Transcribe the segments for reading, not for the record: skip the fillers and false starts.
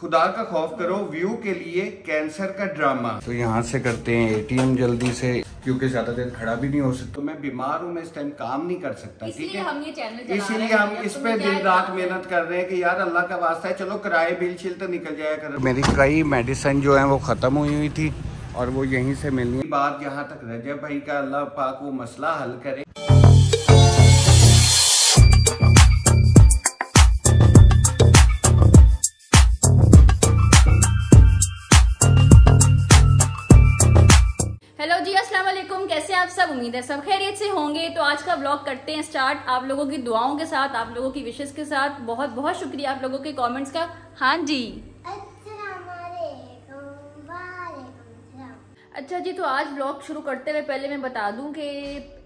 खुदा का खौफ करो, व्यू के लिए कैंसर का ड्रामा। तो यहाँ से करते हैं एटीएम जल्दी से, क्योंकि ज्यादा देर खड़ा भी नहीं हो सकता। तो मैं बीमार हूँ, मैं इस टाइम काम नहीं कर सकता, ठीक है। हम ये चैनल इसीलिए हम इस पे दिन रात मेहनत कर रहे हैं कि यार अल्लाह का वास्ता है, चलो किराए बिल शिल तो निकल जाया कर। मेरी कई मेडिसिन जो है वो खत्म हुई थी और वो यहीं से मिलनी। बात जहाँ तक रजब भाई का, अल्लाह पाक वो मसला हल करे। हेलो जी, अस्सलाम वालेकुम। कैसे आप सब? उम्मीद है सब खैरियत से होंगे। तो आज का व्लॉग करते हैं स्टार्ट, आप लोगों की दुआओं के साथ, आप लोगों की विशेस के साथ। बहुत बहुत शुक्रिया आप लोगों के कमेंट्स का। हाँ जी, अच्छा जी। तो आज व्लॉग शुरू करते हुए पहले मैं बता दूं कि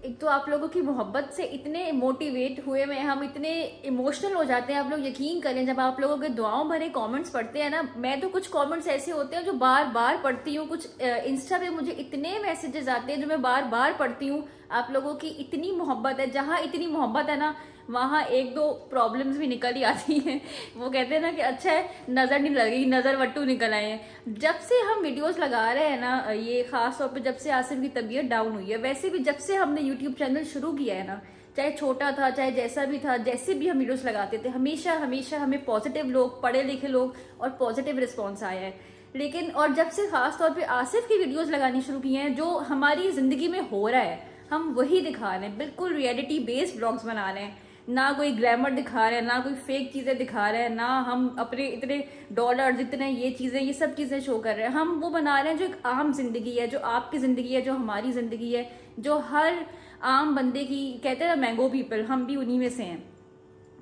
एक तो आप लोगों की मोहब्बत से इतने मोटिवेट हुए में हम इतने इमोशनल हो जाते हैं। आप लोग यकीन करें, जब आप लोगों के दुआओं भरे कमेंट्स पढ़ते हैं ना, मैं तो कुछ कमेंट्स ऐसे होते हैं जो बार बार पढ़ती हूँ। कुछ इंस्टा पे मुझे इतने मैसेजेस आते हैं जो मैं बार बार पढ़ती हूँ। आप लोगों की इतनी मोहब्बत है, जहाँ इतनी मोहब्बत है ना वहाँ एक दो प्रॉब्लम्स भी निकल ही आती हैं। वो कहते हैं ना कि अच्छा है नज़र नहीं लगी, नज़र वट्टू निकल आए हैं। जब से हम वीडियोस लगा रहे हैं ना, ये खास तौर पे जब से आसिफ की तबीयत डाउन हुई है, वैसे भी जब से हमने यूट्यूब चैनल शुरू किया है ना, चाहे छोटा था चाहे जैसा भी था, जैसे भी हम वीडियोस लगाते थे, हमेशा हमेशा हमें पॉजिटिव लोग, पढ़े लिखे लोग और पॉजिटिव रिस्पॉन्स आया है। लेकिन और जब से खास तौर पे आसिफ की वीडियोस लगानी शुरू की हैं, जो हमारी जिंदगी में हो रहा है हम वही दिखा रहे हैं। बिल्कुल रियलिटी बेस्ड व्लॉग्स बना रहे हैं, ना कोई ग्लैमर दिखा रहे हैं, ना कोई फेक चीजें दिखा रहे हैं, ना हम अपने इतने डॉलर जितने ये चीजें, ये सब चीजें शो कर रहे हैं। हम वो बना रहे हैं जो एक आम जिंदगी है, जो आपकी जिंदगी है, जो हमारी जिंदगी है, जो हर आम बंदे की, कहते हैं ना मैंगो पीपल, हम भी उन्हीं में से हैं।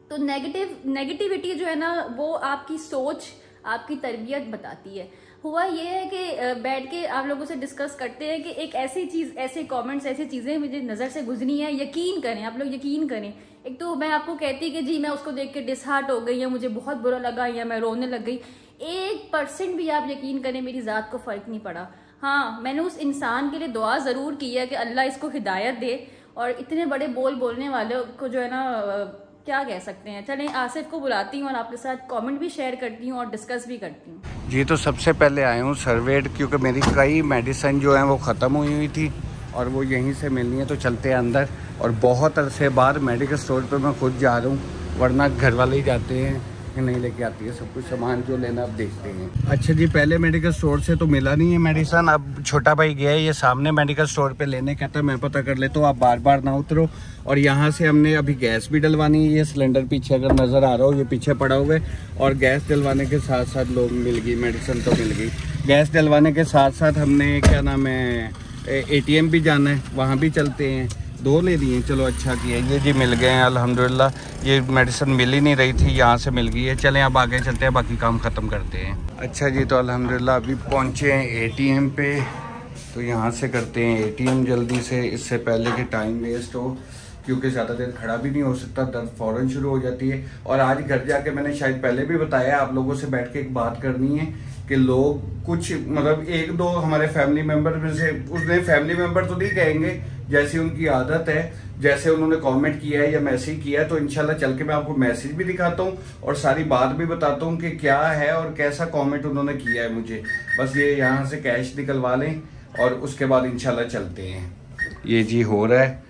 तो नेगेटिविटी जो है ना, वो आपकी सोच, आपकी तरबियत बताती है। हुआ ये है कि बैठ के आप लोगों से डिस्कस करते हैं कि एक ऐसी चीज, ऐसे कमेंट्स, ऐसी चीजें मुझे नजर से गुजरी हैं। यकीन करें, आप लोग यकीन करें। एक तो मैं आपको कहती कि जी मैं उसको देख के डिसहार्ट हो गई, या मुझे बहुत बुरा लगा, या मैं रोने लग गई, 1% भी आप यकीन करें मेरी जात को फर्क नहीं पड़ा। हाँ, मैंने उस इंसान के लिए दुआ जरूर की है कि अल्लाह इसको हिदायत दे, और इतने बड़े बोल बोलने वाले को जो है ना, क्या कह सकते हैं। चलें आसिफ को बुलाती हूँ और आपके साथ कमेंट भी शेयर करती हूँ और डिस्कस भी करती हूँ। जी, तो सबसे पहले आया हूँ सर्वेट, क्योंकि मेरी कई मेडिसिन जो हैं वो ख़त्म हुई थी और वो यहीं से मिलनी है। तो चलते हैं अंदर, और बहुत अरसे बाद मेडिकल स्टोर पे मैं खुद जा रहा हूँ, वरना घर वाले ही जाते हैं कि नहीं लेके आती है सब कुछ सामान जो लेना। अब देखते हैं। अच्छा जी, पहले मेडिकल स्टोर से तो मिला नहीं है मेडिसिन। अब छोटा भाई गया है ये सामने मेडिकल स्टोर पे लेने, कहता है मैं पता कर लेता हूँ, आप बार बार ना उतरो। और यहाँ से हमने अभी गैस भी डलवानी है। ये सिलेंडर पीछे अगर नज़र आ रहा हो, ये पीछे पड़ा हुआ है। और गैस डलवाने के साथ साथ लोग मिल गई, मेडिसिन तो मिल गई। गैस डलवाने के साथ साथ हमने क्या नाम है, ATM भी जाना है, वहाँ भी चलते हैं। 2 ले दिए, चलो अच्छा किया। ये जी मिल गए हैं अल्हम्दुलिल्लाह। ये मेडिसिन मिल ही नहीं रही थी, यहाँ से मिल गई है। चलें अब आगे चलते हैं, बाकी काम ख़त्म करते हैं। अच्छा जी, तो अल्हम्दुलिल्लाह अभी पहुँचे हैं ATM पे। तो यहाँ से करते हैं ATM जल्दी से, इससे पहले कि टाइम वेस्ट हो, क्योंकि ज़्यादा देर खड़ा भी नहीं हो सकता, दर्द फ़ौरन शुरू हो जाती है। और आज घर जाके मैंने शायद पहले भी बताया, आप लोगों से बैठ के एक बात करनी है कि लोग कुछ मतलब 1-2 हमारे फैमिली मेम्बर में से, उसने फैमिली मेम्बर तो नहीं कहेंगे, जैसी उनकी आदत है, जैसे उन्होंने कमेंट किया है या मैसेज किया है, तो इंशाल्लाह चल के मैं आपको मैसेज भी दिखाता हूँ और सारी बात भी बताता हूँ कि क्या है और कैसा कमेंट उन्होंने किया है मुझे। बस ये यहाँ से कैश निकलवा लें और उसके बाद इंशाल्लाह चलते हैं। ये जी हो रहा है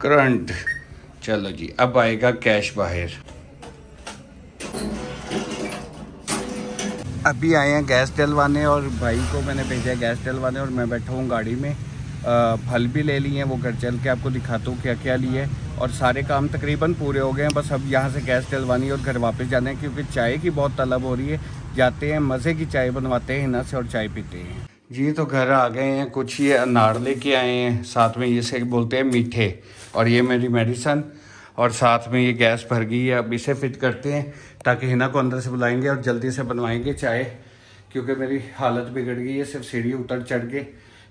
करंट। चलो जी, अब आएगा कैश बाहर। अभी आए हैं गैस डलवाने, और भाई को मैंने भेजा गैस डलवाने, और मैं बैठा हूँ गाड़ी में। फल भी ले लिए हैं, वो घर चल के आपको दिखाता हूँ क्या क्या लिए। और सारे काम तकरीबन पूरे हो गए हैं, बस अब यहाँ से गैस डलवानी है और घर वापस जाना है, क्योंकि चाय की बहुत तलब हो रही है। जाते हैं, मज़े की चाय बनवाते हैं हिना से और चाय पीते हैं। जी, तो घर आ गए हैं। कुछ ये अनार लेके आए हैं, साथ में ये से बोलते हैं मीठे, और ये मेरी मेडिसिन, और साथ में ये गैस भर गई है। अब इसे फिट करते हैं ताकि हिना को अंदर से बुलाएंगे और जल्दी से बनवाएंगे चाय, क्योंकि मेरी हालत बिगड़ गई है सिर्फ सीढ़ी उतर चढ़ के।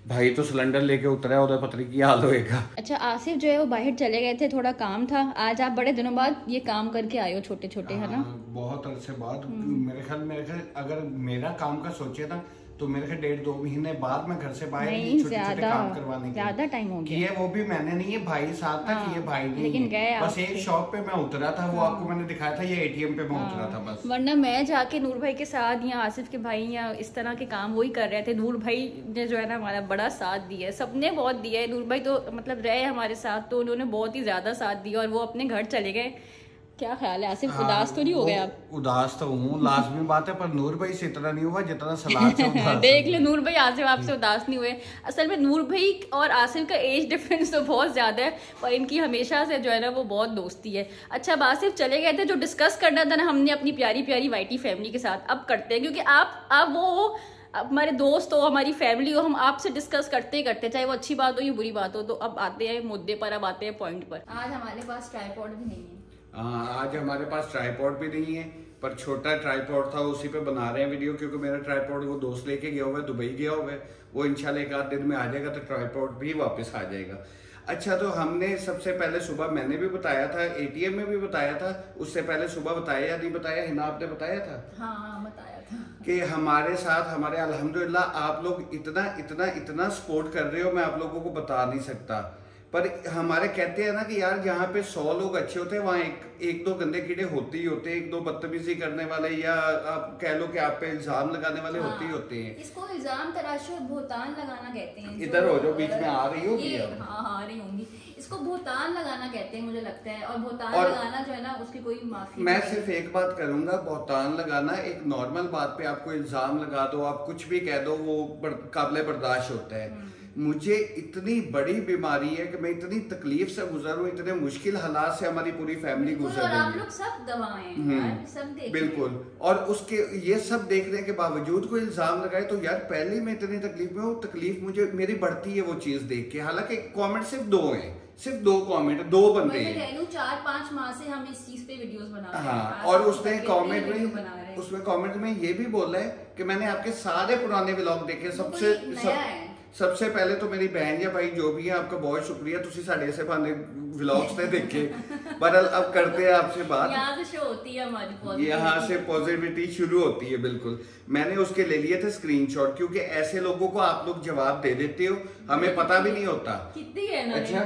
भाई तो सिलेंडर लेके उतरा है, उधर पता नहीं क्या हाल होएगा। अच्छा, आसिफ जो है वो बाहर चले गए थे, थोड़ा काम था। आज आप बड़े दिनों बाद ये काम करके आए हो, छोटे छोटे, है ना? बहुत अरसे बाद। मेरे ख्याल अगर मेरा काम का सोचे ना तो मेरे ख्याल 1.5-2 महीने बाद मैं घर से बाहर नहीं, छोटे-छोटे काम करवाने के ज्यादा टाइम हो गया। ये वो भी मैंने नहीं, है भाई साथ था कि ये भाई नहीं, लेकिन गए बस एक शॉप पे मैं उतरा था, वो आपको मैंने दिखाया था, ये ATM पे मैं उतरा था बस। वरना मैं जाके नूर भाई के साथ या आसिफ के भाई या इस तरह के काम वही कर रहे थे। नूर भाई ने जो है ना हमारा बड़ा साथ दिया है, सबने बहुत दिया है। नूर भाई तो मतलब रहे हमारे साथ तो उन्होंने बहुत ही ज्यादा साथ दिया, और वो अपने घर चले गए। क्या ख्याल है आसिफ, उदास तो नहीं हो गए आप? उदास तो हूँ, लाजमी बात है, पर नूर भाई से इतना नहीं हुआ जितना सलाद से उदास देख लो, नूर भाई आसिफ आपसे उदास नहीं हुए। असल में नूर भाई और आसिफ का एज डिफरेंस तो बहुत ज्यादा है, पर इनकी हमेशा से जो है ना वो बहुत दोस्ती है। अच्छा, अब आसिफ चले गए थे, जो डिस्कस करना था ना हमने अपनी प्यारी प्यारी वाइटी फैमिली के साथ, अब करते हैं, क्योंकि आप वो हमारे दोस्त हो, हमारी फैमिली हो, हम आपसे डिस्कस करते ही करते, चाहे वो अच्छी बात हो या बुरी बात हो। तो अब आते हैं मुद्दे पर, अब आते हैं पॉइंट पर। आज हमारे पास ट्राइपॉड भी नहीं है। आज हमारे पास ट्राइपॉड भी नहीं है, पर छोटा ट्राइपॉड था, उसी पे बना रहे हैं वीडियो, क्योंकि मेरा ट्राइपॉड वो दोस्त लेके गया हुआ है, दुबई गया हुआ है, वो इंशाल्लाह 1 आध दिन में आ जाएगा, तो ट्राइपॉड भी वापस आ जाएगा। अच्छा, तो हमने सबसे पहले सुबह मैंने भी बताया था, ATM में भी बताया था, उससे पहले सुबह बताया या नहीं बताया, हिना आपने बताया था? हाँ, बताया था कि हमारे साथ हमारे अल्हम्दुलिल्लाह आप लोग इतना इतना इतना सपोर्ट कर रहे हो, मैं आप लोगों को बता नहीं सकता। पर हमारे कहते हैं ना कि यार जहाँ पे 100 लोग अच्छे होते हैं, वहाँ एक दो गंदे कीड़े होते ही होते हैं, 1-2 बदतमीजी करने वाले, या आप कह लो कि आप पे इल्जाम लगाने वाले होते ही होते हैं। इसको इल्जाम तराशी और भुगतान लगाना कहते हैं। इधर हो जो बीच में आ रही होगी। हाँ, आ रही होंगी। इसको भुगतान लगाना कहते हैं मुझे लगता है, और भुगतान लगाना जो है ना उसकी कोई माफी। मैं सिर्फ एक बात करूंगा, भुगतान लगाना एक नॉर्मल बात पे आपको इल्जाम लगा दो, आप कुछ भी कह दो, वो काबिल बर्दाश्त होता है। मुझे इतनी बड़ी बीमारी है कि मैं इतनी तकलीफ से गुजर हूँ, इतने मुश्किल हालात से हमारी पूरी फैमिली गुजर रही है। आप लोग सब गवाए हैं, सब देख बिल्कुल, और उसके ये सब देखने के बावजूद कोई इल्जाम लगाए, तो यार पहले मैं इतनी तकलीफ में हूँ, तकलीफ मुझे मेरी बढ़ती है वो चीज देख के। हालांकि कमेंट सिर्फ 2 हैं, सिर्फ 2 कमेंट, 2 बंदे हैं। 4-5 माह से हम इस चीज पे वीडियोस बना रहे हैं। हाँ, और उसने कमेंट में ये भी बोला है कि मैंने आपके सारे पुराने व्लॉग देखे। सबसे पहले तो मेरी बहन या भाई जो भी है, आपका बहुत शुक्रिया, तुसी साढ़े ऐसे भाने व्लॉग्स ने देखे। बहरहाल अब करते हैं आपसे बात, यहाँ से शो होती है हमारी, यहाँ से पॉजिटिविटी शुरू होती है। बिल्कुल, मैंने उसके ले लिए थे स्क्रीनशॉट, क्योंकि ऐसे लोगों को आप लोग जवाब दे देते हो, हमें पता भी नहीं होता कितनी है ना। अच्छा,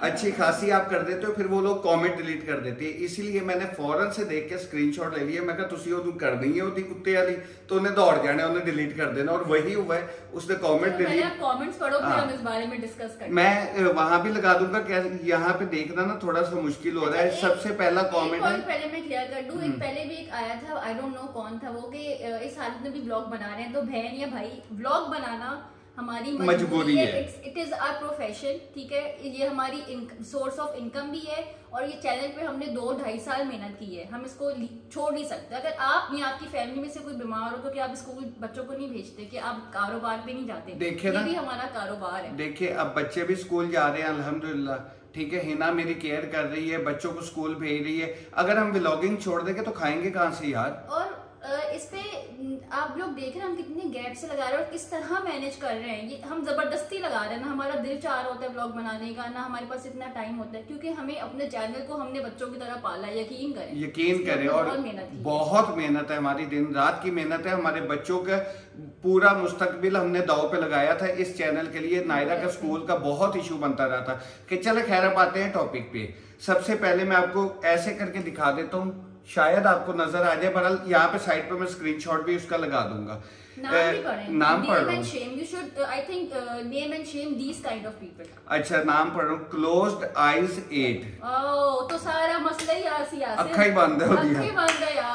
अच्छी खासी आप कर देते हो, फिर वो लोग कमेंट डिलीट कर देते हैं, इसीलिए मैंने फौरन से देख के स्क्रीनशॉट ले लिया। मैं कहा तुसी वो करनी है होती कुत्ते वाली, तो उन्हें दौड़ जाना, उन्हें डिलीट कर देना, और वही हुआ है, उसने कमेंट डिलीट। कमेंट्स पढ़ो, फिर हम इस बारे में डिस्कस करेंगे। मैं वहां भी लगा दूंगा, क्या यहाँ पे देखना ना थोड़ा सा मुश्किल हो रहा है। सबसे पहला कमेंट है, पहले मैं क्लियर कर दूं, एक पहले भी एक आया था, आई डोंट नो कौन था वो, कि इस हालत में भी ब्लॉग बना रहे हैं, तो बहन या भाई ब्लॉग बनाना हमारी मजबूरी है, इट इज आवर प्रोफेशन, ठीक है, ये हमारी सोर्स ऑफ इनकम भी है, और ये चैनल पे हमने 2-2.5 साल मेहनत की है, हम इसको छोड़ नहीं सकते। अगर आप या आपकी फैमिली में से कोई बीमार हो, तो क्या आप स्कूल बच्चों को नहीं भेजते, कि आप कारोबार पे नहीं जाते? देखिए ये भी हमारा कारोबार है। देखिए, अब बच्चे भी स्कूल जा रहे हैं अल्हम्दुलिल्लाह, ठीक है, हिना मेरी केयर कर रही है, बच्चों को स्कूल भेज रही है। अगर हम व्लॉगिंग छोड़ देंगे तो खाएंगे कहाँ से यार? और इस पे आप लोग देख रहे हैं हम कितने गैप से लगा रहे हैं और किस तरह मैनेज कर रहे हैं। ये हम जबरदस्ती लगा रहे हैं, ना हमारा दिल चाह रहा होता है व्लॉग बनाने का, ना हमारे पास इतना टाइम होता है, क्योंकि हमें अपने चैनल को हमने बच्चों की तरह पाला है। यकीन करें और बहुत मेहनत है, हमारी दिन रात की मेहनत है। हमारे बच्चों का पूरा मुस्तकबिल हमने दाव पे लगाया था इस चैनल के लिए। नायरा का स्कूल का बहुत इशू बनता रहा था कि चले खैर अब आते हैं टॉपिक पे। सबसे पहले मैं आपको ऐसे करके दिखा देता हूँ, शायद आपको नजर आ जाए, पर यहाँ पे साइड पे मैं स्क्रीनशॉट भी उसका लगा दूंगा। नाम पढ़ रहा हूँ। अच्छा, नाम पढ़ रहा हूँ, क्लोज्ड आईज 8। तो सारा मसला ही अखा ही बंद हो गया,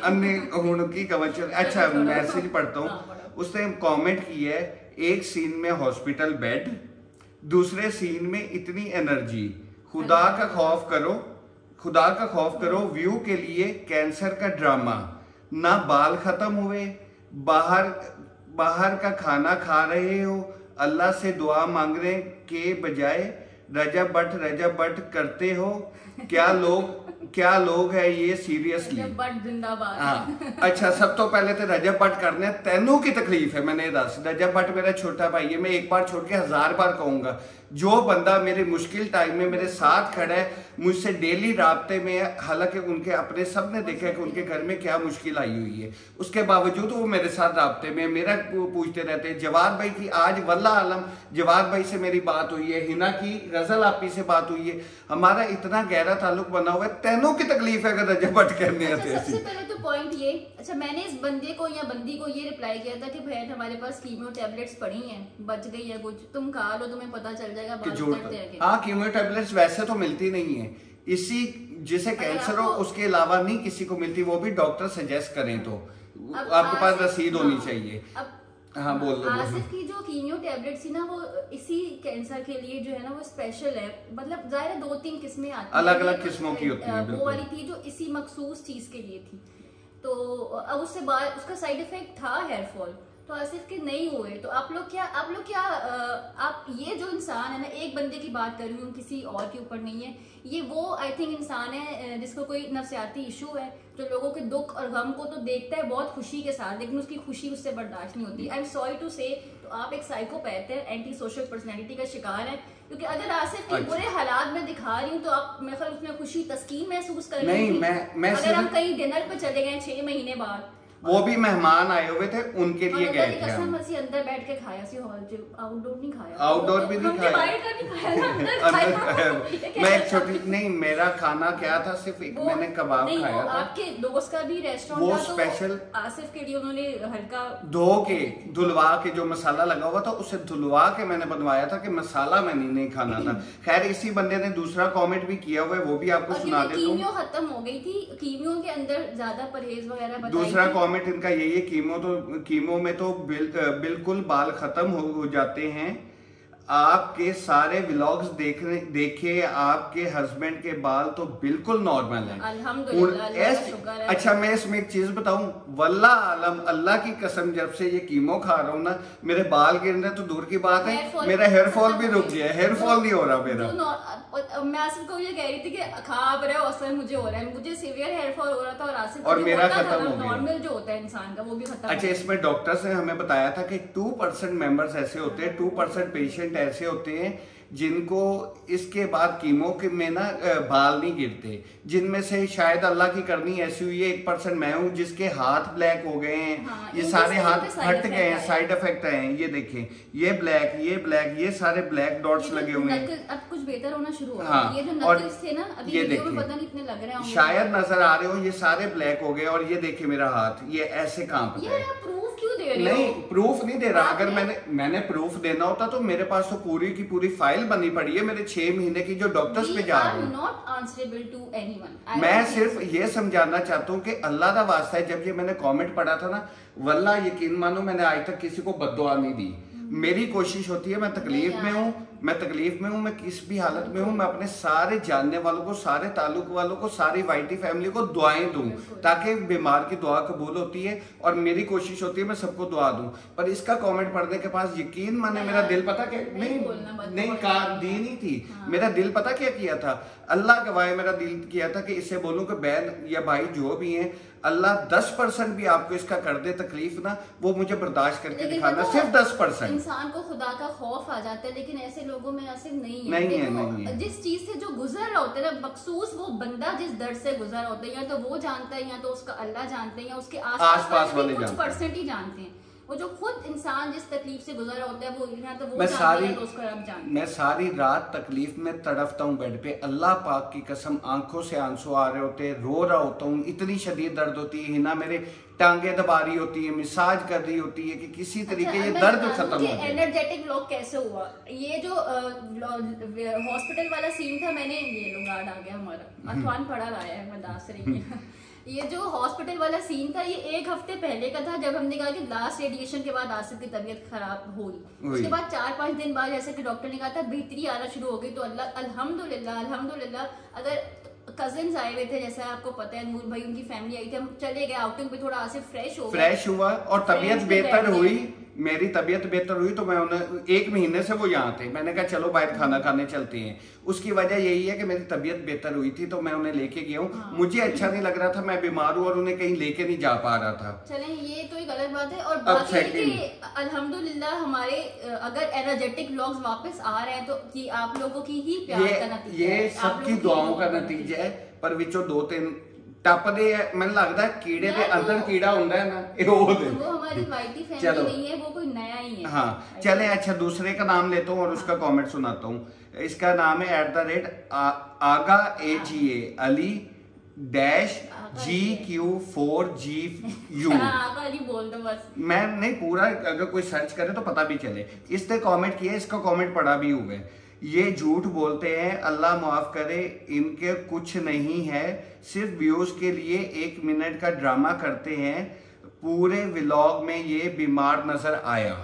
अन्ने हुण की कवच। अच्छा, मैसेज पढ़ता हूँ। उसने कमेंट किया है, एक सीन में हॉस्पिटल बेड, दूसरे सीन में इतनी एनर्जी, खुदा का खौफ करो, खुदा का खौफ करो, व्यू के लिए कैंसर का ड्रामा, ना बाल खत्म हुए, बाहर का खाना खा रहे हो, अल्लाह से दुआ मांगने के बजाय रजब बट करते हो, क्या लोग क्या लोग है ये सीरियसली। रजब भट्ट जिंदाबाद। हाँ अच्छा, सब तो पहले तो रजब भट्ट करने तेनों की तकलीफ है। मैंने दस, रजब भट्ट मेरा छोटा भाई है, मैं एक बार छोड़ के 1000 बार कहूंगा, जो बंदा मेरे मुश्किल टाइम में मेरे साथ खड़ा है, मुझसे डेली राब्ते में है, हालांकि उनके अपने सब ने देखा है कि उनके घर में क्या मुश्किल आई हुई है, उसके बावजूद वो मेरे साथ राब्ते में मेरा पूछते रहते हैं। जवाद भाई की आज वल्लाह आलम जवाद भाई से मेरी बात हुई है, हिना की गजल आपी से बात हुई है, हमारा इतना गहरा ताल्लुक बना हुआ है। तेनों की तकलीफ है अगर रजब भट्ट करने आते हैं। सबसे पहले तो पॉइंट ये, अच्छा मैंने इस बंदे को या बंदी को ये रिप्लाई किया था कि बहन हमारे पास कीमो टैबलेट्स पड़ी हैं, बच गई है कुछ, तुम खा लो तुम्हें पता चल जाएगा। हाँ कीमो टैबलेट्स वैसे तो मिलती नहीं है, इसी जिसे कैंसर हो उसके अलावा नहीं किसी को मिलती, वो भी डॉक्टर सजेस्ट करें तो आपके पास रसीद होनी चाहिए। हाँ बोल लो। आसिफ की जो कीमियो टैबलेट थी ना वो इसी कैंसर के लिए जो है ना वो स्पेशल है, मतलब जाहिर 2-3 किस्में आती हैं, अलग अलग किस्मों की होती है, वो वाली थी जो इसी मखसूस चीज के लिए थी। तो अब उससे बाद उसका साइड इफेक्ट था हेयर फॉल, तो आसिफ के नहीं हुए। तो आप लोग क्या आप ये जो इंसान है ना, एक बंदे की बात कर रही हूँ किसी और के ऊपर नहीं है, ये वो आई थिंक इंसान है जिसको कोई नफसियाती इशू है, जो लोगों के दुख और गम को तो देखता है बहुत खुशी के साथ, लेकिन उसकी खुशी उससे बर्दाश्त नहीं होती। आई एम सॉरी टू से, तो आप एक साइकोपैथ है, एंटी सोशल पर्सनैलिटी का शिकार है, क्योंकि अगर आसिफ के बुरे हालात में दिखा रही हूँ तो आप मेरे ख्याल उसमें खुशी तस्कीन महसूस कर रही नहीं, मैं अगर हम कहीं डिनर पे चले गए 6 महीने बाद, वो भी मेहमान आए हुए थे उनके लिए गए थे, कसम से अंदर बैठ के खाया सी हॉल जो आउटडोर नहीं खाया, आउटडोर भी नहीं खाया, बाहर का नहीं खाया अंदर मैं एक छोटी नहीं, मेरा खाना क्या था, सिर्फ एक मैंने कबाब खाया था। आपके दोस्त का भी रेस्टोरेंट वो था, स्पेशल आसिफ के लिए उन्होंने हल्का धो के धुलवा के जो मसाला लगा हुआ था उसे धुलवा के मैंने बनवाया था कि मसाला मैंने नहीं खाना था। खैर इसी बंदे ने दूसरा कमेंट भी किया हुआ है, वो भी आपको सुना देता हूँ। कीमियो खत्म हो गई थी, कीमियो के अंदर ज्यादा परहेज वगैरह दूसरा कमेंट इनका यही है, कीमो में तो बिल्कुल बाल खत्म हो जाते हैं, आपके सारे व्लॉग्स देखे आपके हस्बैंड के बाल तो बिल्कुल नॉर्मल है, अल्हम्दुलिल्लाह। अच्छा मैं इसमें एक चीज बताऊं, वल्लाह आलम अल्लाह की कसम, जब से ये कीमो खा रहा हूं ना, मेरे बाल गिरने तो दूर की बात है, मेरा हेयर फॉल भी रुक गया है, हेयर फॉल नहीं हो रहा मेरा। मैं आसिफ को ये कह रही थी कि खा आप रहे हो, असल मुझे हो रहा है, मुझे सीवियर हेयर फॉल हो रहा था, और आसिफ और मेरा खत्म हो गया, नॉर्मल जो होता है इंसान का वो भी खत्म। अच्छा इसमें डॉक्टर्स ने हमें बताया था कि 2% मेंबर्स ऐसे होते हैं, 2% पेशेंट ऐसे होते हैं जिनको इसके बाद कीमो के में ना बाल नहीं गिरते, जिनमें से शायद अल्लाह की करनी ऐसी हुई है 1% मैं हूँ जिसके हाथ ब्लैक हो गए हैं। हाँ, ये सारे हाथ फट गए हैं, साइड इफेक्ट हैं, ये देखें, ये ब्लैक, ये सारे ब्लैक डॉट्स लगे हुए हैं। अब कुछ बेहतर होना शुरू हो गया। हाँ, ये जो नकल्स थे ना अभी ये वीडियो में पता नहीं कितने लग रहे हैं, शायद नजर आ रहे हो, ये सारे ब्लैक हो गए, और ये देखिए मेरा हाथ ये ऐसे कांपता है। नहीं प्रूफ नहीं दे रहा, अगर मैंने प्रूफ देना होता तो मेरे पास तो पूरी की पूरी फाइल बनी पड़ी है मेरे 6 महीने की जो डॉक्टर्स पे जा रहे हैं। मैं सिर्फ ये समझाना चाहता हूँ कि अल्लाह का वास्ता है, जब ये मैंने कमेंट पढ़ा था ना, वल्लाह यकीन मानो मैंने आज तक किसी को बद्दुआ नहीं दी। मेरी कोशिश होती है, मैं तकलीफ में हूँ, मैं किस भी हालत में हूँ, मैं अपने सारे जानने वालों को, सारे ताल्लुक वालों को, सारी वाइटी फैमिली को दुआएं दूं, ताकि बीमार की दुआ कबूल होती है, और मेरी कोशिश होती है मैं सबको दुआ दूं। पर इसका कमेंट पढ़ने के पास यकीन माने मेरा दिल पता क्या नहीं कार दी नहीं थी, मेरा दिल पता क्या किया था, अल्लाह गवाह मेरा दिल किया था कि इससे बोलूं कि बहन या भाई जो भी हैं, अल्लाह 10% भी आपको इसका कर दे तकलीफ ना, वो मुझे बर्दाश्त करके दिखाना, सिर्फ 10%। इंसान को खुदा का खौफ आ जाता है, लेकिन ऐसे लोगों में ऐसे नहीं है। जिस चीज से जो गुजर रहा होता है ना, मखसूस वो बंदा जिस दर्द से गुजर रहा होता है, या तो वो जानता है, या तो उसका अल्लाह जानते हैं, या उसके आस-पास वाले कुछ परसेंट ही जानते हैं। वो जो खुद इंसान जिस तकलीफ से गुजरा होता है, वो या तो वो जानता है, तो उसका रब जानता है। मैं सारी रात तकलीफ में तड़फता हूँ बेड पे, अल्लाह पाक की कसम, आंखों से आंसू आ रहे होते हैं, रो रहा होता हूँ, इतनी शदीद दर्द होती है, हिना मेरे टांगे दबा रही होती है, मसाज कर रही होती है कि किसी तरीके ये दर्द खत्म हो जाए। एनर्जेटिक व्लॉग कैसे हुआ, ये जो हॉस्पिटल वाला सीन था, मैंने ये लो गार्ड आ गया हमारा, अथवान पड़ा लाया है, मैं दास रही है। ये जो हॉस्पिटल वाला सीन था, ये 1 हफ्ते पहले का था, जब हमने कहा कि लास्ट रेडिएशन के बाद आसिफ की तबीयत खराब हुई। उसके बाद 4-5 दिन बाद जैसे कि डॉक्टर ने कहा था बेहतरी आना शुरू हो गई, तो अल्हम्दुलिल्लाह अगर कजिन्स आए हुए थे, जैसा आपको पता है, नूर भाई उनकी फैमिली आई थी, हम चले गए आउटिंग पे, थोड़ा आसिफ फ्रेश हुआ, और तबीयत बेहतर हुई, मेरी तबीयत बेहतर हुई तो मैं उन्हें 1 महीने से वो यहाँ थे, मैंने कहा चलो बाहर खाना खाने चलते हैं। उसकी वजह यही है कि मेरी तबीयत बेहतर हुई थी तो मैं उन्हें लेके गया हूँ। हाँ। मुझे अच्छा नहीं लग रहा था, मैं बीमार हूँ और उन्हें कहीं लेके नहीं जा पा रहा था। चलें ये तो एक अलग बात है। और बाकी है कि अल्हम्दुलिल्लाह हमारे अगर एनर्जेटिक व्लॉग्स वापस आ रहे हैं तो ये आप लोगों की ही प्यार का नतीजा है, ये सबकी दुआओं का नतीजा है। पर विचों 2-3 टपदे मैंने लगता है कीड़े के अंदर कीड़ा होता है ना, वो हमारी वाइटी फैमिली नहीं है, वो कोई नया ही है। हाँ चले, अच्छा दूसरे का नाम लेता हूँ और उसका कमेंट सुनाता हूँ। इसका नाम है @आगा AGA अली -GQ4GU। बोल दो बस, मैं नहीं पूरा, अगर कोई सर्च करे तो पता भी चले। इसने कमेंट किया, इसका कमेंट पढ़ा भी हुआ है। ये झूठ बोलते हैं, अल्लाह माफ करे, इनके कुछ नहीं है, सिर्फ व्यूज के लिए 1 मिनट का ड्रामा करते हैं। पूरे व्लॉग में ये बीमार नजर आया।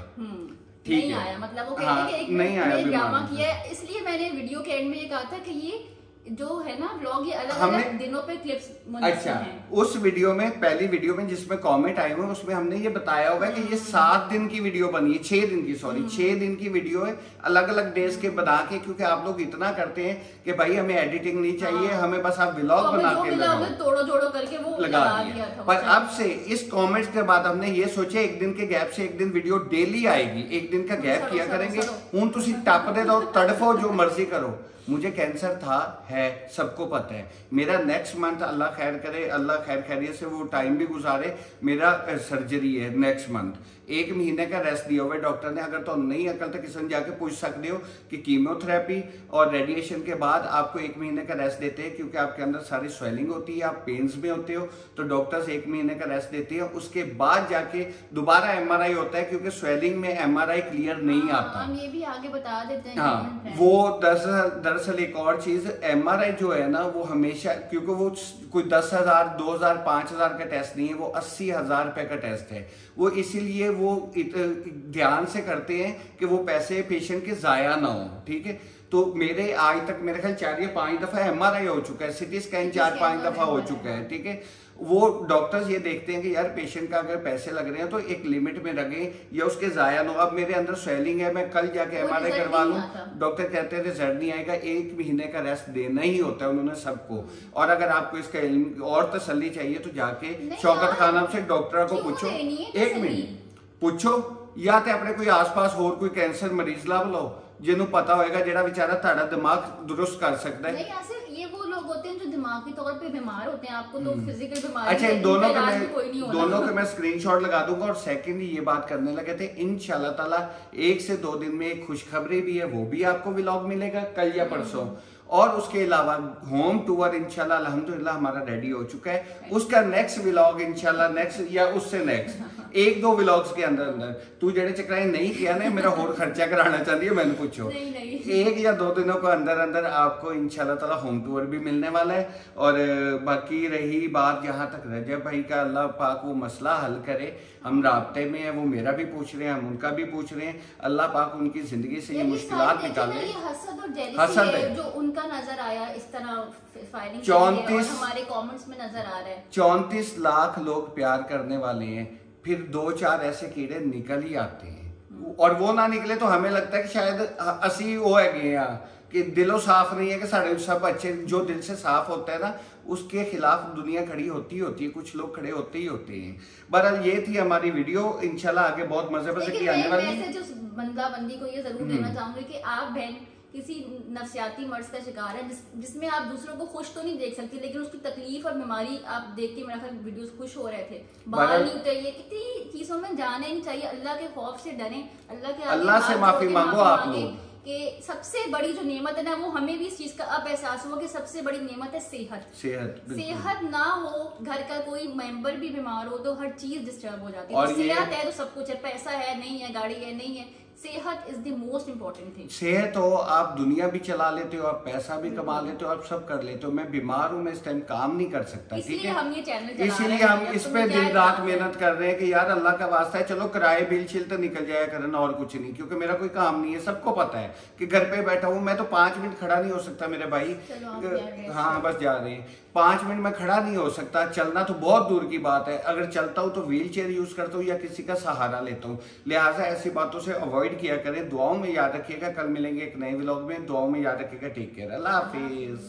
ठीक नहीं है, आया मतलब वो कह रहे हैं कि नहीं आया, ड्रामा किया है। इसलिए मैंने वीडियो के एंड में ये कहा था कि ये जो है ना व्लॉग, ये अलग-अलग दिनों पे क्लिप्स अच्छा हैं। उस वीडियो में, पहली वीडियो में जिसमें कमेंट आए हुए हैं, उसमें हमने ये बताया हुआ है कि ये 7 दिन की वीडियो बनी है, 6 दिन की, सॉरी 6 दिन की वीडियो है, अलग अलग डेज के बना के। क्योंकि आप लोग इतना करते हैं कि भाई हमें एडिटिंग नहीं चाहिए, हमें बस आप व्लॉग बना के तोड़ो जोड़ो करके वो लगा दिया था। पर अब से इस कमेंट्स के बाद हमने ये सोचा 1 दिन के गैप से 1 दिन वीडियो डेली आएगी, 1 दिन का गैप किया करेंगे। हूं तुसी टप दे दो, तड़फो, जो मर्जी करो। मुझे कैंसर था, है, सबको पता है। मेरा नेक्स्ट मंथ, अल्लाह खैर करे, अल्लाह खैर खैरियत से वो टाइम भी गुजारे, मेरा सर्जरी है नेक्स्ट मंथ। 1 महीने का रेस्ट दिया हुआ है डॉक्टर ने। अगर तो नहीं अकल तो किसी ने जाके पूछ सकते हो कि कीमोथेरेपी और रेडिएशन के बाद आपको 1 महीने का रेस्ट देते हैं, क्योंकि आपके अंदर सारी स्वेलिंग होती है, आप पेन्स में होते हो, तो डॉक्टर्स 1 महीने का रेस्ट देते हैं। उसके बाद जाके दोबारा MRI होता है, क्योंकि स्वेलिंग में MRI क्लियर नहीं आता। हम ये भी आगे बता देते हैं। हाँ, वो दरअसल एक और चीज, MRI जो है ना, वो हमेशा, क्योंकि वो कोई 10,000, 2,000, 5,000 का टेस्ट नहीं है, वो 80,000 रुपए का टेस्ट है। वो इसीलिए वो ध्यान से करते हैं कि वो पैसे पेशेंट के जाया ना हो। ठीक है, तो मेरे आज तक मेरे ख्याल 4 या 5 दफा MRI हो चुका है, CT स्कैन 4-5 दफा हो चुका है। ठीक है, वो डॉक्टर्स ये देखते हैं कि यार पेशेंट का अगर पैसे लग रहे हैं तो एक लिमिट में रखें या उसके जाया ना हो। अब मेरे अंदर स्वेलिंग है, मैं कल जाके MRI करवा लूं, डॉक्टर कहते हैं रिजल्ट नहीं आएगा, 1 महीने का रेस्ट देना ही होता है उन्होंने सबको। और अगर आपको इसका इल्म और तसल्ली चाहिए तो जाके शौकत खान से डॉक्टर को पूछो, 1 मिनट पूछो, या तो अपने कोई आसपास और कोई कैंसर मरीज ला लो जिन्हों पता होएगा, जेड़ा बेचारा ताड़ा दिमाग दुरुस्त कर सकता है। ये वो लोग होते हैं जो दिमागी तौर पे बीमार होते हैं, आपको तो फिजिकल बीमारी। अच्छा, दोनों के मैं स्क्रीनशॉट लगा दूंगा। और सेकंड ये बात करने लगे थे, इंशाल्लाह ताला 1 से 2 दिन में एक खुशखबरी भी है, वो भी आपको व्लॉग मिलेगा कल या परसों। और उसके अलावा होम टूर इंशाल्लाह अल्हम्दुलिल्लाह हमारा रेडी हो चुका है। उसका नेक्स्ट व्लॉग इंशाल्लाह नेक्स्ट या उससे नेक्स्ट 1-2 व्लॉग्स के अंदर तू जेडे चक्कर नहीं किया ना, मेरा और खर्चा कराना चाहती है, मैंने पूछो। 1 या 2 दिनों को अंदर आपको इंशाल्लाह ताला होम टूर भी मिलने वाला है। और बाकी रही बात जहाँ तक रजब भाई का, अल्लाह पाक वो मसला हल करे। हम राब्ते में है, वो मेरा भी पूछ रहे हैं, हम उनका भी पूछ रहे हैं। अल्लाह पाक उनकी जिंदगी से ये मुश्किलात निकाले। हसद है जो उनका नजर आया इस तरह फायरिंग 34 हमारे कमेंट्स में नजर आ रहा है। 34 लाख लोग प्यार करने वाले हैं, फिर 2-4 ऐसे कीड़े निकल ही आते हैं। और वो ना निकले तो हमें लगता है कि शायद असी वो है कि दिलो साफ नहीं है, कि साढ़े सब अच्छे, जो दिल से साफ होता है ना उसके खिलाफ दुनिया खड़ी होती है, कुछ लोग खड़े होते ही होते हैं। बहरहाल ये थी हमारी वीडियो, इंशाल्लाह आगे बहुत मजे मजे की आने वाली है। जो बंदा बंदी को ये जरूर देना चाहूंगी कि आप बहन किसी नफसियाती मर्ज का शिकार है, जिसमें आप दूसरों को खुश तो नहीं देख सकती, लेकिन उसकी तकलीफ और बीमारी आप देख के मेरा ख्याल वीडियोस खुश हो रहे थे। बाहर नहीं उतरिए, इतनी चीजों में जाने नहीं चाहिए, अल्लाह के खौफ से डरें, अल्लाह से माफी मांगो आप लोग। कि सबसे बड़ी जो नेमत है ना, वो हमें भी इस चीज का अब एहसास हुआ कि सबसे बड़ी नेमत है सेहत ना हो, घर का कोई मेंबर भी बीमार हो तो हर चीज डिस्टर्ब हो जाती है। और सेहत है तो सब कुछ है, पैसा है नहीं है, गाड़ी है नहीं है, सेहत is the most important thing. सेहत हो, आप दुनिया भी चला लेते हो, आप पैसा भी कमा लेते हो, आप सब कर लेते हो। मैं बीमार हूँ, मैं इस टाइम काम नहीं कर सकता, ठीक है, हम ये चैनल इसीलिए हम इस पे दिन रात मेहनत कर रहे हैं कि यार अल्लाह का वास्ता है, चलो किराए बिल छिल तो निकल जाया करना और कुछ नहीं, क्योंकि मेरा कोई काम नहीं है। सबको पता है कि घर पे बैठा हूँ, मैं तो 5 मिनट खड़ा नहीं हो सकता मेरे भाई। हाँ बस जा रहे हैं, 5 मिनट में खड़ा नहीं हो सकता, चलना तो बहुत दूर की बात है। अगर चलता हूँ तो व्हील चेयर यूज करता हूँ या किसी का सहारा लेता हूँ। लिहाजा ऐसी बातों से अवॉइड किया करें। दुआओं में याद रखिएगा, कल मिलेंगे एक नए व्लॉग में। दुआओं में याद रखिएगा। टेक केयर, अल्लाह हाफिज।